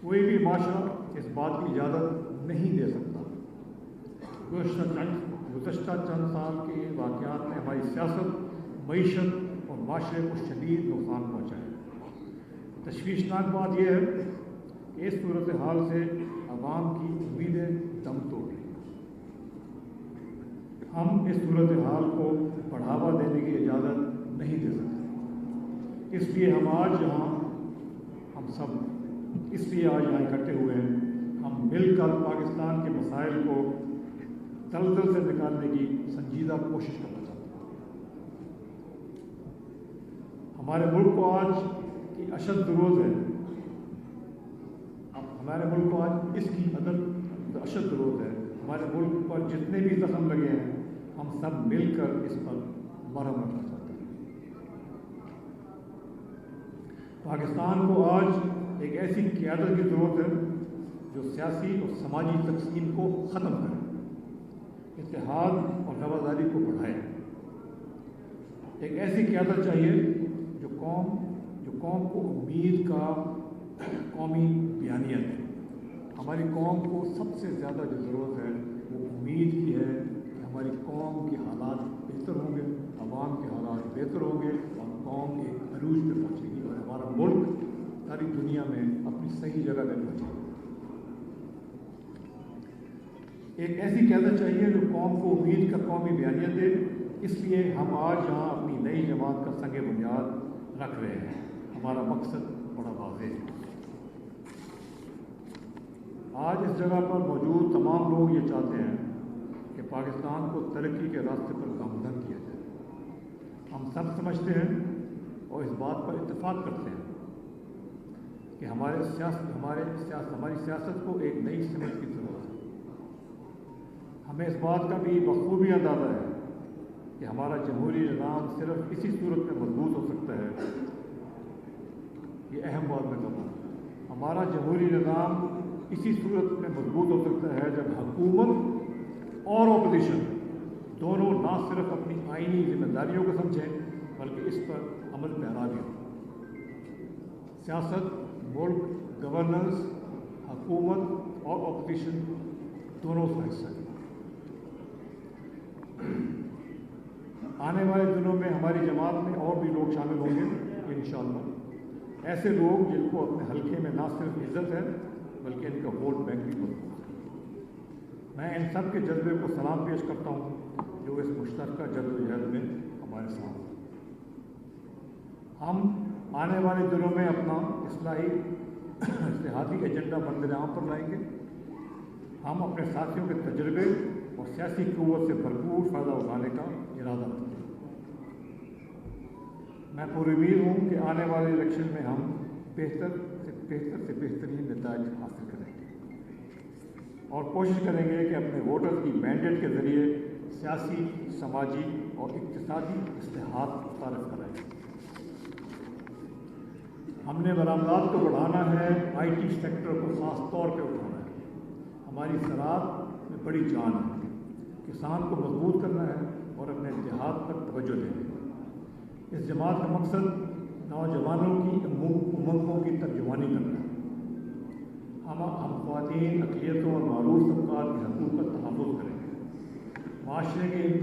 कोई भी माशरा इस बात की इजाज़त नहीं दे सकता। गुज़श्ता चंद साल के वाक़यात ने हमारी सियासत, मईशत और माशरे को शदीद नुकसान पहुँचाया। तशवीशनाक बात यह है कि इस सूरत हाल से अवाम की उम्मीदें दम तोड़ गई। हम इस सूरत हाल को बढ़ावा देने की इजाज़त नहीं दे सकते। इसलिए आज यहाँ इकट्ठे हुए हैं। हम मिलकर पाकिस्तान के मसाइल को दलदल से निकालने की संजीदा कोशिश करना चाहते हैं। हमारे मुल्क को आज की अशद ज़रूरत है। हमारे मुल्क को आज इसकी अशद ज़रूरत है। हमारे मुल्क पर जितने भी जख्म लगे हैं, हम सब मिलकर इस पर मरहम रखना चाहते हैं। पाकिस्तान को आज एक ऐसी क़यादत की ज़रूरत है जो सियासी और समाजी तकसीम को ख़त्म करे, इत्तेहाद और रवादारी को बढ़ाए। एक ऐसी क़यादत चाहिए जो कौम को उम्मीद का कौमी बयानियत है। हमारी कौम को सबसे ज़्यादा जो ज़रूरत है वो उम्मीद की है कि हमारी कौम के हालात बेहतर होंगे, अवाम के हालात बेहतर होंगे और कौम एक अरूज पे पहुँचेगी और हमारा मुल्क सारी दुनिया में अपनी सही जगह पर पहुँचेगा। एक ऐसी क़यादत चाहिए जो कौम को उम्मीद का कौमी बयानियत दे। इसलिए हम आज यहाँ अपनी नई जमात का संग बुनियाद रख रहे हैं। हमारा मकसद बड़ा वाज़ेह है। आज इस जगह पर मौजूद तमाम लोग ये चाहते हैं कि पाकिस्तान को तरक्की के रास्ते पर गामज़न किया जाए। हम सब समझते हैं और इस बात पर इत्तेफाक करते हैं कि हमारी सियासत को एक नई समझ की ज़रूरत है। हमें इस बात का भी बखूबी अंदाज़ा है कि हमारा जमहूरी निज़ाम सिर्फ इसी सूरत में मजबूत हो सकता है। ये अहम बात मैं कहूँ, हमारा जमहूरी निज़ाम इसी सूरत में मजबूत हो सकता है जब हुकूमत और अपोजिशन दोनों ना सिर्फ अपनी आईनी जिम्मेदारियों को समझें बल्कि इस पर अमल पैरा भी हो। सियासत, मुल्क, गवर्नेंस, हुकूमत और अपोजिशन दोनों का हिस्सा है। आने वाले दिनों में हमारी जमात में और भी लोग शामिल होंगे इंशाअल्लाह। ऐसे लोग जिनको अपने हल्के में ना सिर्फ इज्जत है बल्कि इनका वोट बैंक भी मजबूत है। मैं इन सब के जज्बे को सलाम पेश करता हूँ जो इस मुश्तरका जद्दोजहद में हमारे साथ हैं। हम आने वाले दिनों में अपना इस्लाहाती एजेंडा बंदराम पर लाएंगे। हम अपने साथियों के तजर्बे और सियासी क़ुव्वत से भरपूर फ़ायदा उठाने का इरादा रखते हैं। मैं पूरी उम्मीद हूँ कि आने वाले इलेक्शन में हम बेहतर से बेहतरीन नतीजे हासिल करेंगे और कोशिश करेंगे कि अपने वोटर्स की मैंडेट के ज़रिए सियासी, समाजी और इक़्तिसादी इस्लाहात मुतारिफ कराएंगे। हमने बरामदात को बढ़ाना है, IT सेक्टर को ख़ास तौर पर उठाना है। हमारी ज़राअत में बड़ी जान है। किसान को मजबूत करना है और अपने देहात पर तवज्जो देनी है। इस जमात का मकसद नौजवानों की उमंगों की तर्जुमानी करना है। हम ख़वातीन, अक़लियतों और मारूफ तबक़ात के हक़ूक़ का तहफ़्फ़ुज़ करेंगे। माशरे के इन